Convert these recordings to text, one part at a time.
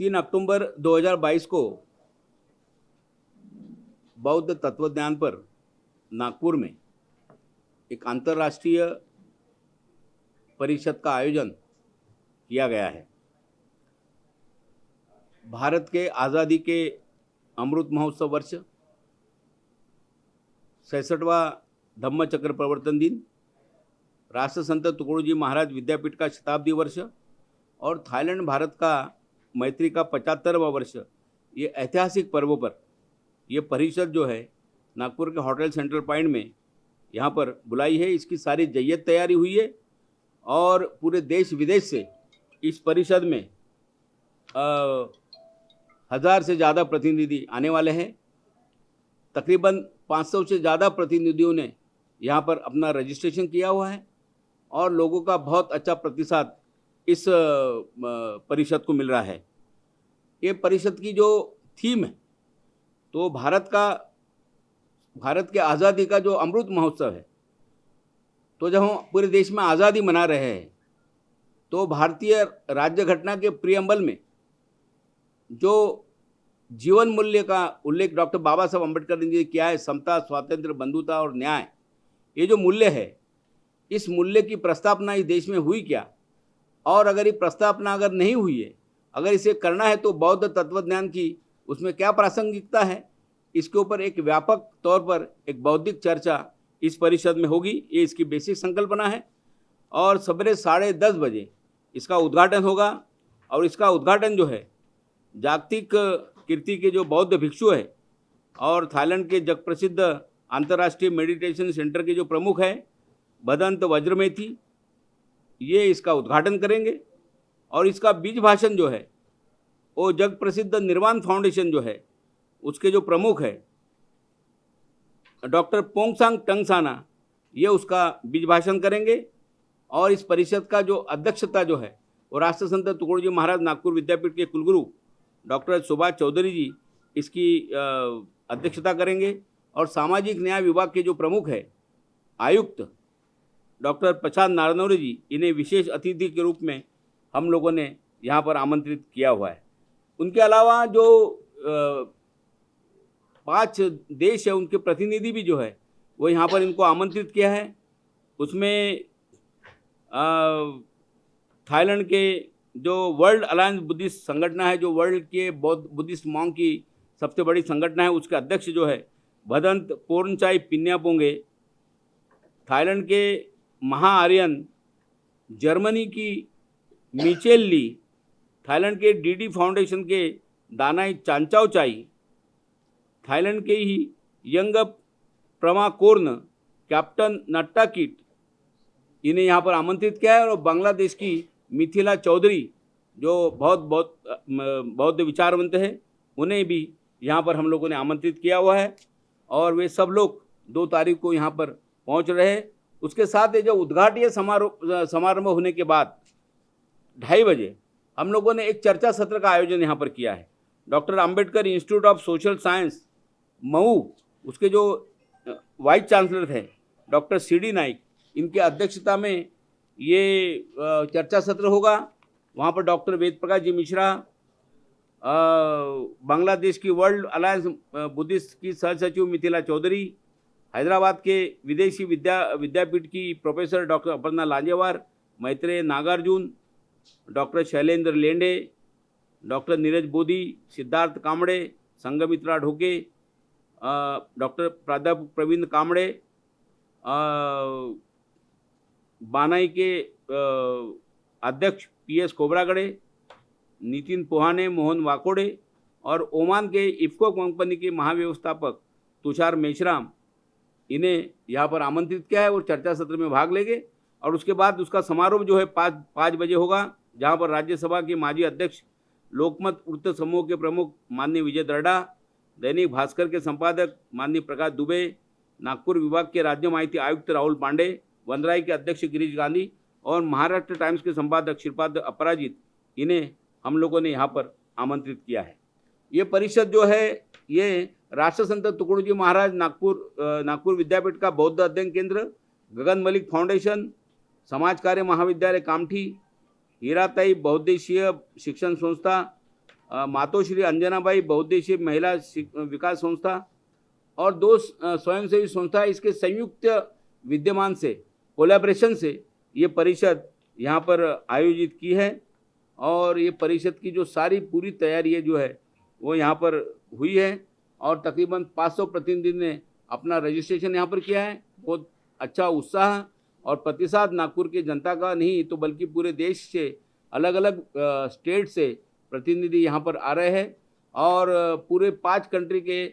3 अक्टूबर 2022 को बौद्ध तत्वज्ञान पर नागपुर में एक अंतर्राष्ट्रीय परिषद का आयोजन किया गया है। भारत के आज़ादी के अमृत महोत्सव वर्ष, 66वां धम्म चक्र प्रवर्तन दिन, राष्ट्रसंत तुकडोजी महाराज विद्यापीठ का शताब्दी वर्ष और थाईलैंड भारत का मैत्री का 75वां वर्ष, ये ऐतिहासिक पर्वों पर ये परिषद जो है नागपुर के होटल सेंट्रल पॉइंट में यहाँ पर बुलाई है। इसकी सारी जय्यत तैयारी हुई है और पूरे देश विदेश से इस परिषद में 1000 से ज़्यादा प्रतिनिधि आने वाले हैं। तकरीबन 500 से ज़्यादा प्रतिनिधियों ने यहाँ पर अपना रजिस्ट्रेशन किया हुआ है और लोगों का बहुत अच्छा प्रतिसाद इस परिषद को मिल रहा है। ये परिषद की जो थीम है तो भारत के आज़ादी का जो अमृत महोत्सव है, तो जब हम पूरे देश में आज़ादी मना रहे हैं तो भारतीय राज्य घटना के प्रियम्बल में जो जीवन मूल्य का उल्लेख डॉक्टर बाबा साहब अम्बेडकर ने जी किया है, समता, स्वातंत्र्य, बंधुता और न्याय, ये जो मूल्य है, इस मूल्य की प्रस्तावना इस देश में हुई क्या, और अगर ये प्रस्तावना अगर नहीं हुई है, अगर इसे करना है तो बौद्ध तत्वज्ञान की उसमें क्या प्रासंगिकता है, इसके ऊपर एक व्यापक तौर पर एक बौद्धिक चर्चा इस परिषद में होगी। ये इसकी बेसिक संकल्पना है और सवेरे 10:30 बजे इसका उद्घाटन होगा और इसका उद्घाटन जो है जागतिक कीर्ति के जो बौद्ध भिक्षु है और थाईलैंड के जग प्रसिद्ध अंतर्राष्ट्रीय मेडिटेशन सेंटर के जो प्रमुख हैं भदंत वज्रमेथी, ये इसका उद्घाटन करेंगे। और इसका बीज भाषण जो है वो जग प्रसिद्ध निर्वाण फाउंडेशन जो है उसके जो प्रमुख है डॉक्टर पोंगसांग टंगसाना, ये उसका बीज भाषण करेंगे। और इस परिषद का जो अध्यक्षता जो है वो राष्ट्रसंत तुकडोजी महाराज नागपुर विद्यापीठ के कुलगुरु डॉक्टर सुभाष चौधरी जी इसकी अध्यक्षता करेंगे। और सामाजिक न्याय विभाग के जो प्रमुख है आयुक्त डॉक्टर प्रशांत नारनवरे जी, इन्हें विशेष अतिथि के रूप में हम लोगों ने यहाँ पर आमंत्रित किया हुआ है। उनके अलावा जो 5 देश है उनके प्रतिनिधि भी जो है वो यहाँ पर इनको आमंत्रित किया है। उसमें थाईलैंड के जो वर्ल्ड अलायंस बुद्धिस्ट संगठन है, जो वर्ल्ड के बुद्धिस्ट मॉन्क की सबसे बड़ी संगठन है, उसके अध्यक्ष जो है भदंत पोर्नचाई पिन्यापोंगे, थाईलैंड के महाआर्यन, जर्मनी की मिचेल ली, थाईलैंड के डीडी फाउंडेशन के दानाई चांचाओचाई, थाईलैंड के ही यंग प्रमाकोर्न, कैप्टन नट्टा किट, इन्हें यहाँ पर आमंत्रित किया है। और बांग्लादेश की मिथिला चौधरी जो बहुत बौद्ध विचारवंत है, उन्हें भी यहाँ पर हम लोगों ने आमंत्रित किया हुआ है और वे सब लोग 2 तारीख को यहाँ पर पहुँच रहे हैं। उसके साथ ये जो उद्घाटनीय समारोह होने के बाद 2:30 बजे हम लोगों ने एक चर्चा सत्र का आयोजन यहाँ पर किया है। Doctor Ambedkar institute of social science Mau, उसके जो वाइस चांसलर थे डॉक्टर CD नाइक, इनके अध्यक्षता में ये चर्चा सत्र होगा। वहाँ पर डॉक्टर वेद प्रकाश जी मिश्रा, बांग्लादेश की वर्ल्ड अलायंस बुद्धिस्ट की सहसचिव मिथिला चौधरी, हैदराबाद के विदेशी विद्यापीठ की professor doctor Aparna Lanjewar, Maitreya Nagarjun, doctor Shailendra Lende, doctor Neeraj Bodhi, Siddharth Kamde, Sanghamitra Dhoke, doctor प्राध्यापक प्रवीण कामड़े, बानाई के अध्यक्ष PS कोबरागड़े, नितिन पोहाने, मोहन वाकोड़े और ओमान के इफ्को कंपनी के महाव्यवस्थापक तुषार मेश्राम, इन्हें यहाँ पर आमंत्रित किया है। और चर्चा सत्र में भाग लेंगे। और उसके बाद उसका समारोह जो है 5 बजे होगा, जहाँ पर राज्यसभा के माजी अध्यक्ष, लोकमत उर्त समूह के प्रमुख माननीय विजय दर्डा, दैनिक भास्कर के संपादक माननीय प्रकाश दुबे, नागपुर विभाग के राज्य माहिती आयुक्त राहुल पांडे, वनराई के अध्यक्ष गिरीश गांधी और महाराष्ट्र टाइम्स के संपादक श्रीपाद अपराजित, इन्हें हम लोगों ने यहाँ पर आमंत्रित किया है। ये परिषद जो है ये राष्ट्रसंत तुकडोजी महाराज नागपुर विद्यापीठ का बौद्ध अध्ययन केंद्र, गगन मलिक फाउंडेशन, समाज कार्य महाविद्यालय कामठी, हीराताई बहुद्देशीय शिक्षण संस्था, मातोश्री अंजनाबाई बहुउद्देशीय महिला विकास संस्था और 2 स्वयंसेवी संस्था इसके संयुक्त विद्यमान से कोलैबोरेशन से ये परिषद यहाँ पर आयोजित की है। और ये परिषद की जो सारी पूरी तैयारी है जो है वो यहाँ पर हुई है और तकरीबन 500 प्रतिनिधि ने अपना रजिस्ट्रेशन यहाँ पर किया है। बहुत अच्छा उत्साह और प्रतिसाद नागपुर की जनता का नहीं तो बल्कि पूरे देश से अलग अलग स्टेट से प्रतिनिधि यहाँ पर आ रहे हैं और पूरे 5 कंट्री के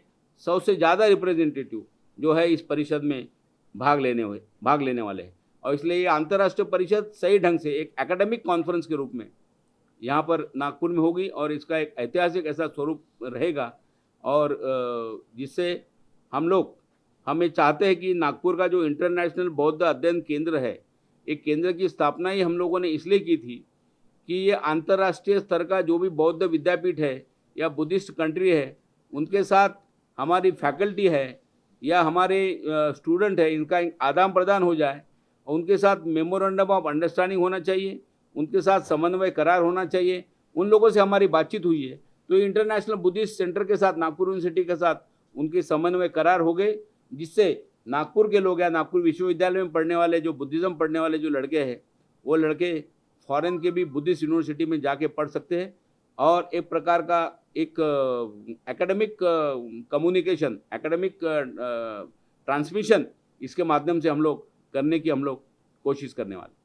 100 से ज़्यादा रिप्रेजेंटेटिव जो है इस परिषद में भाग लेने वाले हैं। और इसलिए ये अंतर्राष्ट्रीय परिषद सही ढंग से एक एकेडमिक कॉन्फ्रेंस के रूप में यहाँ पर नागपुर में होगी और इसका एक ऐतिहासिक ऐसा स्वरूप रहेगा और जिससे हमें चाहते हैं कि नागपुर का जो इंटरनेशनल बौद्ध अध्ययन केंद्र है, एक केंद्र की स्थापना ही हम लोगों ने इसलिए की थी कि ये अंतर्राष्ट्रीय स्तर का जो भी बौद्ध विद्यापीठ है या बुद्धिस्ट कंट्री है उनके साथ हमारी फैकल्टी है या हमारे स्टूडेंट है, इनका आदान प्रदान हो जाए और उनके साथ मेमोरेंडम ऑफ अंडरस्टैंडिंग होना चाहिए, उनके साथ समन्वय करार होना चाहिए। उन लोगों से हमारी बातचीत हुई है तो इंटरनेशनल बुद्धिस्ट सेंटर के साथ नागपुर यूनिवर्सिटी के साथ उनके समन्वय करार हो गए, जिससे नागपुर के लोग या नागपुर विश्वविद्यालय में पढ़ने वाले जो बुद्धिज़्म पढ़ने वाले जो लड़के हैं वो लड़के फॉरेन के भी बुद्धिस्ट यूनिवर्सिटी में जाके पढ़ सकते हैं और एक प्रकार का एक एकेडमिक कम्युनिकेशन, एकेडमिक ट्रांसमिशन इसके माध्यम से हम लोग करने की कोशिश करने वाले।